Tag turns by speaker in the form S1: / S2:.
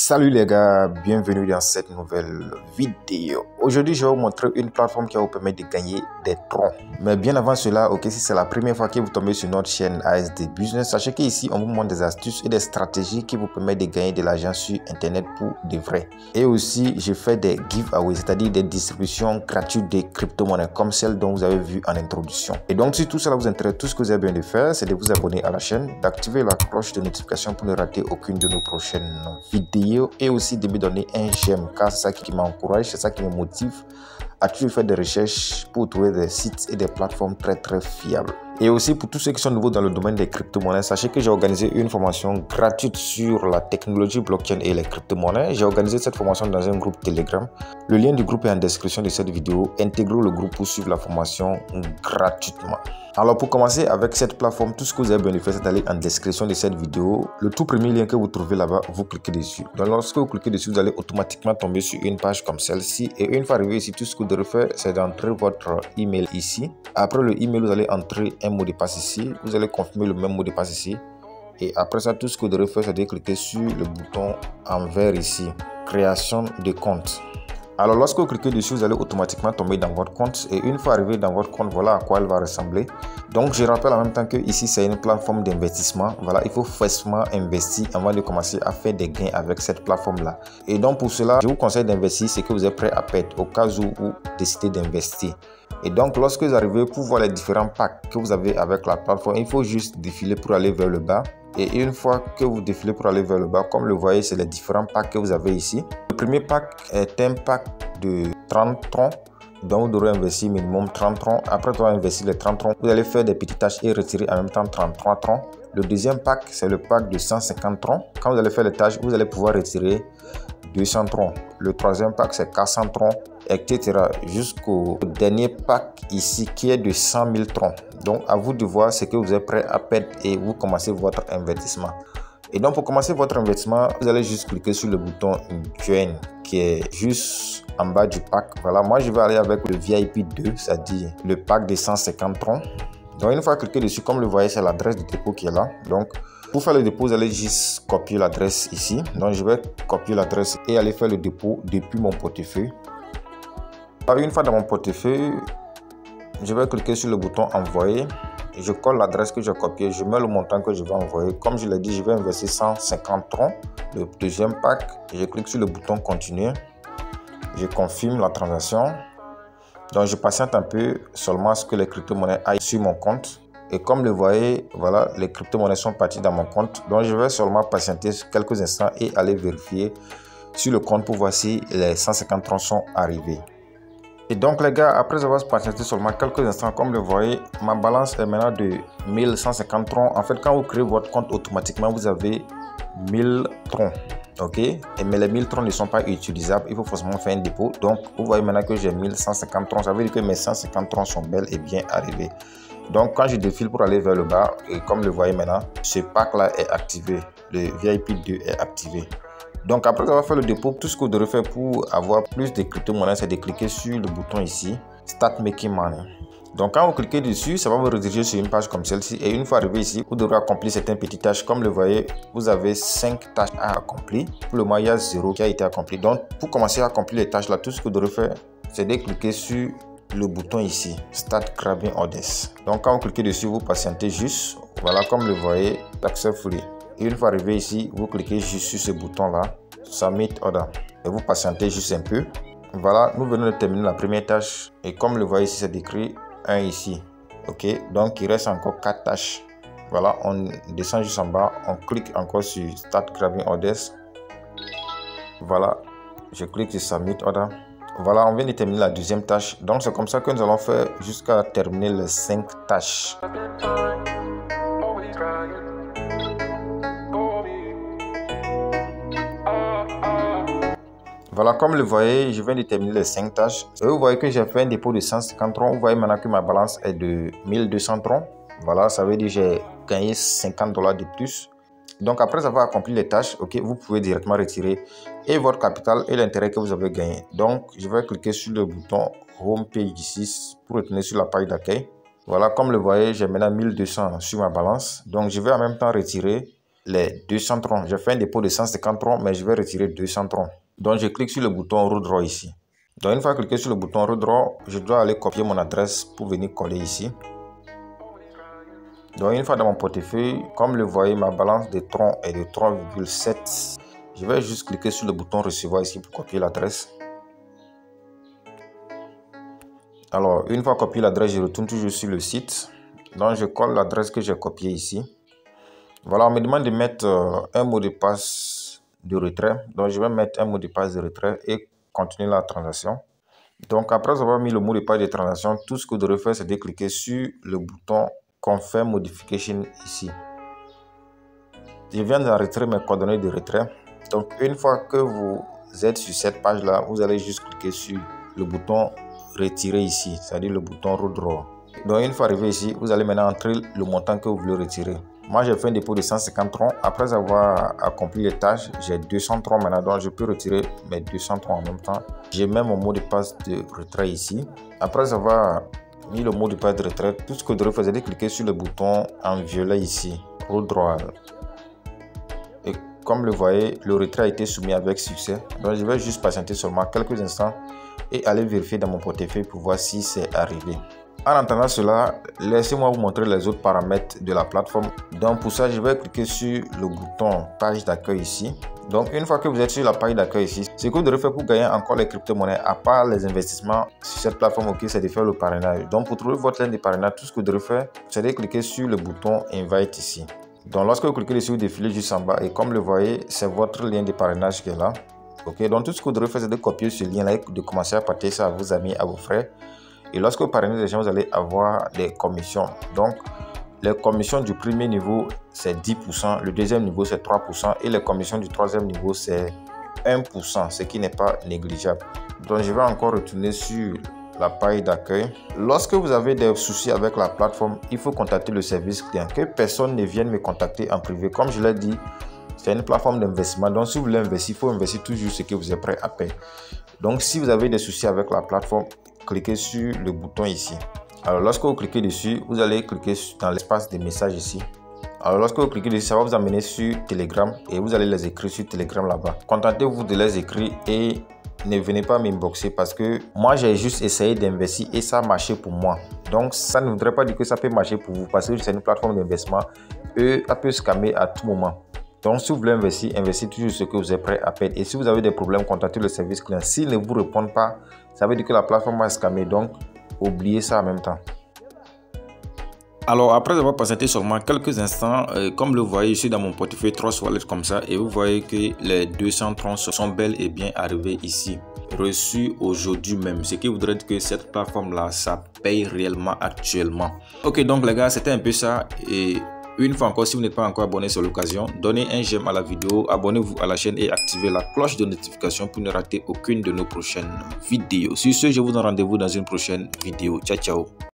S1: Salut les gars, bienvenue dans cette nouvelle vidéo. Aujourd'hui, je vais vous montrer une plateforme qui va vous permettre de gagner des troncs. Mais bien avant cela, ok, si c'est la première fois que vous tombez sur notre chaîne ASD Business, sachez qu'ici, on vous montre des astuces et des stratégies qui vous permettent de gagner de l'argent sur Internet pour de vrai. Et aussi, je fais des giveaways, c'est-à-dire des distributions gratuites de crypto-monnaies comme celle dont vous avez vu en introduction. Et donc, si tout cela vous intéresse, tout ce que vous avez besoin de faire, c'est de vous abonner à la chaîne, d'activer la cloche de notification pour ne rater aucune de nos prochaines vidéos et aussi de me donner un j'aime car c'est ça qui m'encourage, c'est ça qui me motive à toujours faire des recherches pour trouver des sites et des plateformes très fiables. Et aussi pour tous ceux qui sont nouveaux dans le domaine des crypto-monnaies, sachez que j'ai organisé une formation gratuite sur la technologie blockchain et les crypto-monnaies. J'ai organisé cette formation dans un groupe Telegram. Le lien du groupe est en description de cette vidéo. Intégrez le groupe pour suivre la formation gratuitement. Alors pour commencer avec cette plateforme, tout ce que vous avez besoin de faire, c'est d'aller en description de cette vidéo. Le tout premier lien que vous trouvez là-bas, vous cliquez dessus. Donc lorsque vous cliquez dessus, vous allez automatiquement tomber sur une page comme celle-ci. Et une fois arrivé ici, tout ce que vous devez faire, c'est d'entrer votre email ici. Après le email, vous allez entrer un mot de passe ici. Vous allez confirmer le même mot de passe ici. Et après ça, tout ce que vous devez faire, c'est de cliquer sur le bouton en vert ici, création de compte. Alors lorsque vous cliquez dessus, vous allez automatiquement tomber dans votre compte et une fois arrivé dans votre compte, voilà à quoi elle va ressembler. Donc je rappelle en même temps que ici c'est une plateforme d'investissement. Voilà, il faut forcément investir avant de commencer à faire des gains avec cette plateforme là. Et donc pour cela, je vous conseille d'investir ce que vous êtes prêt à perdre au cas où vous décidez d'investir. Et donc lorsque vous arrivez pour voir les différents packs que vous avez avec la plateforme, il faut juste défiler pour aller vers le bas. Et une fois que vous défilez pour aller vers le bas, comme le voyez, c'est les différents packs que vous avez ici. Le premier pack est un pack de 30 troncs. Donc vous devrez investir minimum 30 troncs. Après avoir investi les 30 troncs, vous allez faire des petites tâches et retirer en même temps 33 troncs. Le deuxième pack, c'est le pack de 150 troncs. Quand vous allez faire les tâches, vous allez pouvoir retirer 200 troncs. Le troisième pack, c'est 400 troncs, etc. Jusqu'au dernier pack ici qui est de 100 000 troncs. Donc, à vous de voir ce que vous êtes prêt à perdre et vous commencez votre investissement. Et donc, pour commencer votre investissement, vous allez juste cliquer sur le bouton Join qui est juste en bas du pack. Voilà, moi je vais aller avec le VIP 2, c'est-à-dire le pack de 150 troncs. Donc, une fois cliqué dessus, comme le voyez, c'est l'adresse du dépôt qui est là. Donc, pour faire le dépôt, vous allez juste copier l'adresse ici. Donc, je vais copier l'adresse et aller faire le dépôt depuis mon portefeuille. Alors, une fois dans mon portefeuille, je vais cliquer sur le bouton envoyer. Je colle l'adresse que j'ai copiée. Je mets le montant que je vais envoyer. Comme je l'ai dit, je vais investir 150 troncs. Le deuxième pack, je clique sur le bouton continuer. Je confirme la transaction. Donc, je patiente un peu seulement à ce que les crypto-monnaies aillent sur mon compte. Et comme le voyez, voilà, les crypto-monnaies sont parties dans mon compte. Donc, je vais seulement patienter quelques instants et aller vérifier sur le compte pour voir si les 150 troncs sont arrivés. Et donc les gars, après avoir patienté seulement quelques instants, comme le voyez, ma balance est maintenant de 1150 troncs. En fait, quand vous créez votre compte, automatiquement, vous avez 1000 troncs. Ok, mais les 1000 troncs ne sont pas utilisables, il faut forcément faire un dépôt. Donc, vous voyez maintenant que j'ai 1150 troncs, ça veut dire que mes 150 troncs sont bel et bien arrivés. Donc, quand je défile pour aller vers le bas, et comme le voyez maintenant, ce pack-là est activé, le VIP 2 est activé. Donc après avoir fait le dépôt, tout ce que vous devrez faire pour avoir plus de crypto-monnaies, c'est de cliquer sur le bouton ici, Start Making Money. Donc quand vous cliquez dessus, ça va vous rediriger sur une page comme celle-ci. Et une fois arrivé ici, vous devrez accomplir certaines petites tâches. Comme le voyez, vous avez 5 tâches à accomplir. Pour le moment, il y a 0 qui a été accompli. Donc pour commencer à accomplir les tâches là, tout ce que vous devrez faire, c'est de cliquer sur le bouton ici, Start Grabbing Orders. Donc quand vous cliquez dessus, vous patientez juste. Voilà, comme le voyez, Accept Free. Et une fois arrivé ici, vous cliquez juste sur ce bouton là, Submit Order, et vous patientez juste un peu. Voilà, nous venons de terminer la première tâche et comme le voyez ici, c'est écrit 1 ici. Ok, donc il reste encore 4 tâches. Voilà, on descend juste en bas, on clique encore sur Start Grabbing Orders. Voilà, je clique sur Submit Order. Voilà, on vient de terminer la deuxième tâche. Donc c'est comme ça que nous allons faire jusqu'à terminer les 5 tâches. Voilà, comme le voyez, je viens de terminer les 5 tâches. Et vous voyez que j'ai fait un dépôt de 150 troncs. Vous voyez maintenant que ma balance est de 1200 troncs. Voilà, ça veut dire que j'ai gagné 50 $ de plus. Donc après avoir accompli les tâches, ok, vous pouvez directement retirer et votre capital et l'intérêt que vous avez gagné. Donc je vais cliquer sur le bouton Home Page ici pour retourner sur la page d'accueil. Voilà, comme le voyez, j'ai maintenant 1200 sur ma balance. Donc je vais en même temps retirer les 200 troncs. J'ai fait un dépôt de 150 troncs, mais je vais retirer 200 troncs. Donc, je clique sur le bouton Redraw ici. Donc, une fois cliqué sur le bouton Redraw, je dois aller copier mon adresse pour venir coller ici. Donc, une fois dans mon portefeuille, comme le voyez, ma balance de troncs est de 3,7. Je vais juste cliquer sur le bouton Recevoir ici pour copier l'adresse. Alors, une fois copié l'adresse, je retourne toujours sur le site. Donc, je colle l'adresse que j'ai copiée ici. Voilà, on me demande de mettre un mot de passe de retrait. Donc, je vais mettre un mot de passe de retrait et continuer la transaction. Donc, après avoir mis le mot de passe de transaction, tout ce que vous devrez faire, c'est de cliquer sur le bouton Confirm Modification ici. Je viens d'enregistrer mes coordonnées de retrait. Donc, une fois que vous êtes sur cette page-là, vous allez juste cliquer sur le bouton Retirer ici, c'est-à-dire le bouton Redraw. Donc, une fois arrivé ici, vous allez maintenant entrer le montant que vous voulez retirer. Moi, j'ai fait un dépôt de 150 troncs. Après avoir accompli les tâches, j'ai 200 troncs maintenant, donc je peux retirer mes 200 troncs en même temps. Je mets mon mot de passe de retrait ici. Après avoir mis le mot de passe de retrait, tout ce que vous devrez faire, c'est de cliquer sur le bouton en violet ici, Redraw. Et comme le voyez, le retrait a été soumis avec succès. Donc, je vais juste patienter seulement quelques instants et aller vérifier dans mon portefeuille pour voir si c'est arrivé. En attendant cela, laissez-moi vous montrer les autres paramètres de la plateforme. Donc pour ça, je vais cliquer sur le bouton page d'accueil ici. Donc une fois que vous êtes sur la page d'accueil ici, ce que vous devez faire pour gagner encore les crypto-monnaies, à part les investissements sur cette plateforme, c'est de faire le parrainage. Donc pour trouver votre lien de parrainage, tout ce que vous devez faire, c'est de cliquer sur le bouton Invite ici. Donc lorsque vous cliquez dessus, vous défilez juste en bas et comme le voyez, c'est votre lien de parrainage qui est là. Ok, donc tout ce que vous devez faire, c'est de copier ce lien-là et de commencer à partager ça à vos amis, à vos frères. Et lorsque vous parrainez les gens, vous allez avoir des commissions. Donc, les commissions du premier niveau, c'est 10%. Le deuxième niveau, c'est 3%. Et les commissions du troisième niveau, c'est 1%, ce qui n'est pas négligeable. Donc, je vais encore retourner sur la page d'accueil. Lorsque vous avez des soucis avec la plateforme, il faut contacter le service client. Que personne ne vienne me contacter en privé. Comme je l'ai dit, c'est une plateforme d'investissement. Donc, si vous voulez investir, il faut investir toujours ce que vous êtes prêt à payer. Donc, si vous avez des soucis avec la plateforme, cliquez sur le bouton ici. Alors, lorsque vous cliquez dessus, vous allez cliquer dans l'espace des messages ici. Alors, lorsque vous cliquez dessus, ça va vous amener sur Telegram et vous allez les écrire sur Telegram là-bas. Contentez-vous de les écrire et ne venez pas m'inboxer parce que moi, j'ai juste essayé d'investir et ça a marché pour moi. Donc, ça ne voudrait pas dire que ça peut marcher pour vous parce que c'est une plateforme d'investissement et ça peut scammer à tout moment. Donc, si vous voulez investir, investissez toujours ce que vous êtes prêt à payer. Et si vous avez des problèmes, contactez le service client. S'ils ne vous répondent pas, ça veut dire que la plateforme va scammer. Donc, oubliez ça en même temps. Alors, après avoir patienté seulement quelques instants, comme le voyez, je suis dans mon portefeuille Trust Wallet comme ça. Et vous voyez que les 200 troncs sont bel et bien arrivés ici. Reçus aujourd'hui même. Ce qui voudrait dire que cette plateforme-là, ça paye réellement actuellement. Ok, donc les gars, c'était un peu ça. Et une fois encore, si vous n'êtes pas encore abonné sur l'occasion, donnez un j'aime à la vidéo, abonnez-vous à la chaîne et activez la cloche de notification pour ne rater aucune de nos prochaines vidéos. Sur ce, je vous donne rendez-vous dans une prochaine vidéo. Ciao, ciao.